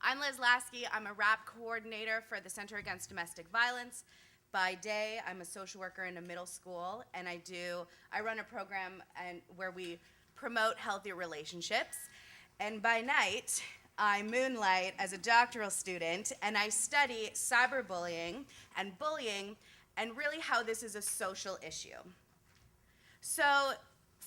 I'm Liz Lasky. I'm a RAP coordinator for the Center Against Domestic Violence. By day, I'm a social worker in a middle school, and I run a program where we promote healthy relationships. And by night, I moonlight as a doctoral student, and I study cyberbullying and bullying, and really how this is a social issue. So,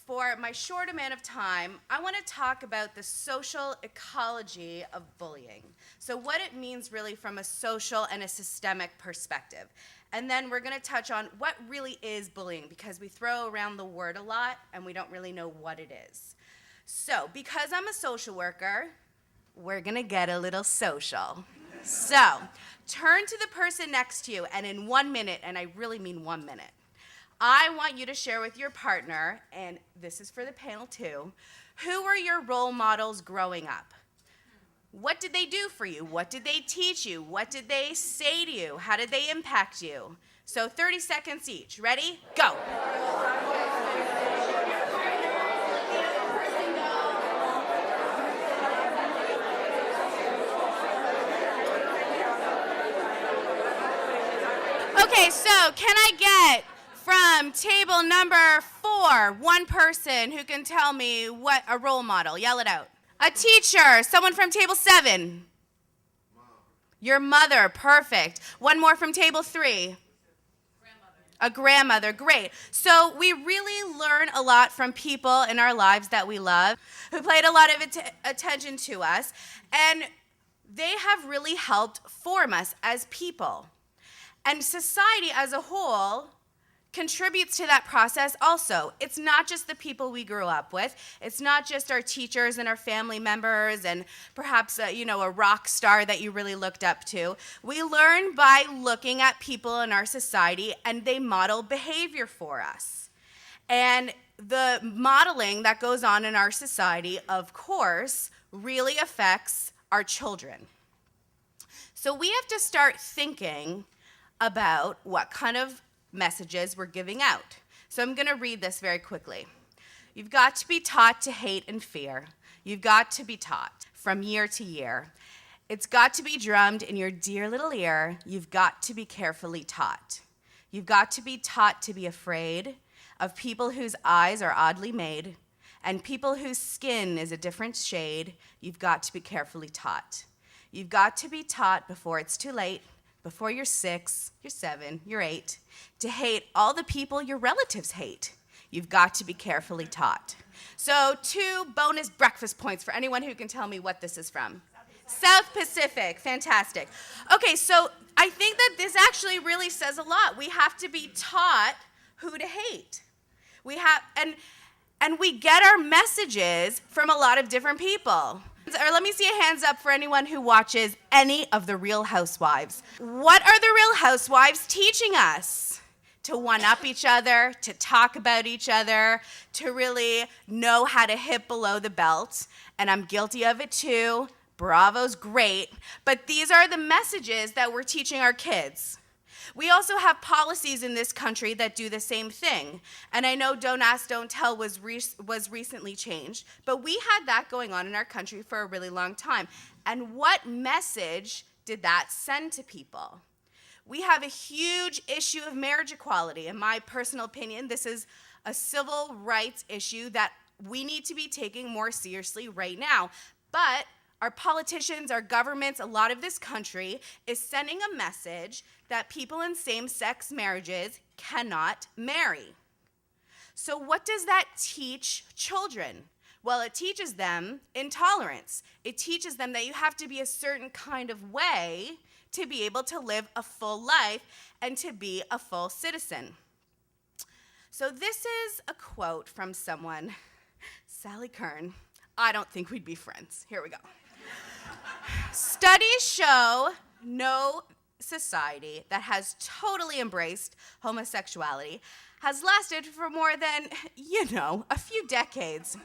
for my short amount of time, I want to talk about the social ecology of bullying. So what it means really from a social and a systemic perspective. And then we're going to touch on what really is bullying, because we throw around the word a lot and we don't really know what it is. So because I'm a social worker, we're going to get a little social. So turn to the person next to you, and in 1 minute, and I really mean 1 minute, I want you to share with your partner, and this is for the panel too, who were your role models growing up? What did they do for you? What did they teach you? What did they say to you? How did they impact you? So 30 seconds each. Ready? Go. Okay, so can I get from table number 4, one person who can tell me what a role model? Yell it out. A teacher. Someone from table 7. Mom. Your mother. Perfect. One more from table 3. Grandmother. A grandmother. Great. So we really learn a lot from people in our lives that we love, who paid a lot of attention to us, and they have really helped form us as people. And society as a whole contributes to that process also. It's not just the people we grew up with. It's not just our teachers and our family members and perhaps a rock star that you really looked up to. We learn by looking at people in our society, and they model behavior for us. And the modeling that goes on in our society, of course, really affects our children. So we have to start thinking about what kind of messages we're giving out. So I'm going to read this very quickly. You've got to be taught to hate and fear. You've got to be taught from year to year. It's got to be drummed in your dear little ear. You've got to be carefully taught. You've got to be taught to be afraid of people whose eyes are oddly made and people whose skin is a different shade. You've got to be carefully taught. You've got to be taught before it's too late, before you're 6, you're 7, you're 8, to hate all the people your relatives hate. You've got to be carefully taught. So 2 bonus breakfast points for anyone who can tell me what this is from. South Pacific, fantastic. Okay, so I think that this actually really says a lot. We have to be taught who to hate. And we get our messages from a lot of different people. Or let me see a hands up for anyone who watches any of the Real Housewives. What are the Real Housewives teaching us? To one-up each other, to talk about each other, to really know how to hit below the belt. And I'm guilty of it too. Bravo's great. But these are the messages that we're teaching our kids. We also have policies in this country that do the same thing. And I know Don't Ask, Don't Tell was recently changed, but we had that going on in our country for a really long time. And what message did that send to people? We have a huge issue of marriage equality. In my personal opinion, this is a civil rights issue that we need to be taking more seriously right now. But our politicians, our governments, a lot of this country is sending a message that people in same-sex marriages cannot marry. So what does that teach children? Well, it teaches them intolerance. It teaches them that you have to be a certain kind of way to be able to live a full life and to be a full citizen. So this is a quote from someone, Sally Kern. I don't think we'd be friends. Here we go. Studies show no society that has totally embraced homosexuality has lasted for more than, a few decades.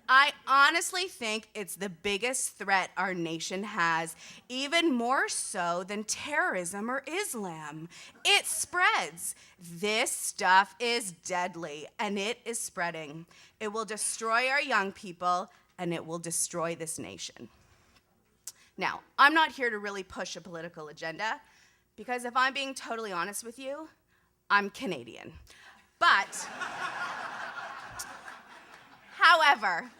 I honestly think it's the biggest threat our nation has, even more so than terrorism or Islam. It spreads. This stuff is deadly, and it is spreading. It will destroy our young people, and it will destroy this nation. Now, I'm not here to really push a political agenda, because if I'm being totally honest with you, I'm Canadian. But, however,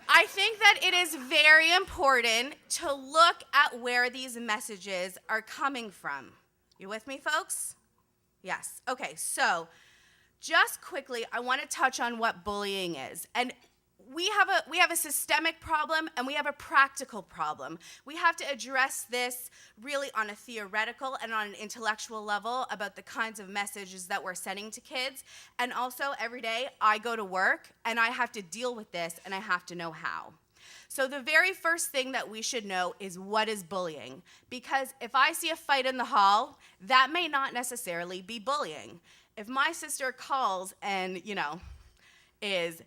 I think that it is very important to look at where these messages are coming from. You with me, folks? Yes. Okay, so just quickly, I want to touch on what bullying is. And we have a systemic problem and we have a practical problem. We have to address this really on a theoretical and on an intellectual level about the kinds of messages that we're sending to kids. And also every day I go to work and I have to deal with this and I have to know how. So the very first thing that we should know is what is bullying. Because if I see a fight in the hall, that may not necessarily be bullying. If my sister calls and, is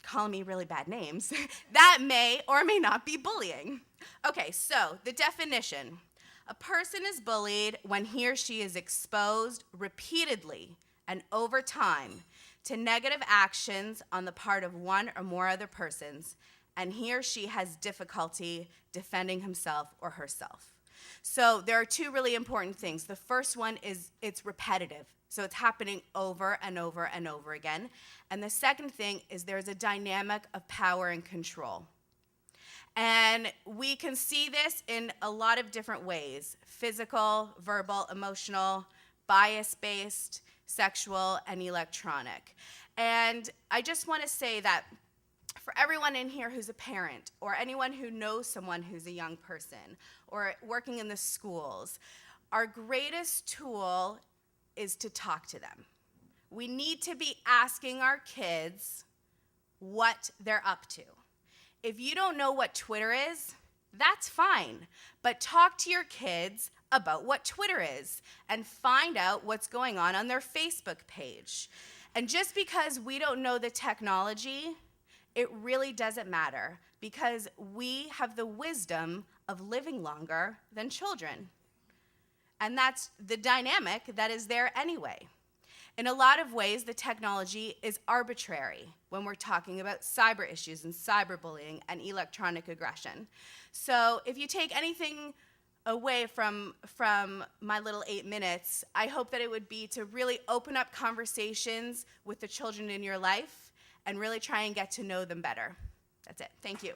calling me really bad names, that may or may not be bullying. Okay, so the definition. A person is bullied when he or she is exposed repeatedly and over time to negative actions on the part of one or more other persons, and he or she has difficulty defending himself or herself. So there are two really important things. The first one is it's repetitive. So it's happening over and over and over again. And the second thing is there's a dynamic of power and control. And we can see this in a lot of different ways: physical, verbal, emotional, bias-based, sexual, and electronic. And I just want to say that for everyone in here who's a parent, or anyone who knows someone who's a young person, or working in the schools, our greatest tool is to talk to them. We need to be asking our kids what they're up to. If you don't know what Twitter is, that's fine, but talk to your kids about what Twitter is and find out what's going on their Facebook page. And just because we don't know the technology, it really doesn't matter, because we have the wisdom of living longer than children. And that's the dynamic that is there anyway. In a lot of ways, the technology is arbitrary when we're talking about cyber issues and cyberbullying and electronic aggression. So if you take anything away from my little 8 minutes, I hope that it would be to really open up conversations with the children in your life and really try and get to know them better. That's it. Thank you.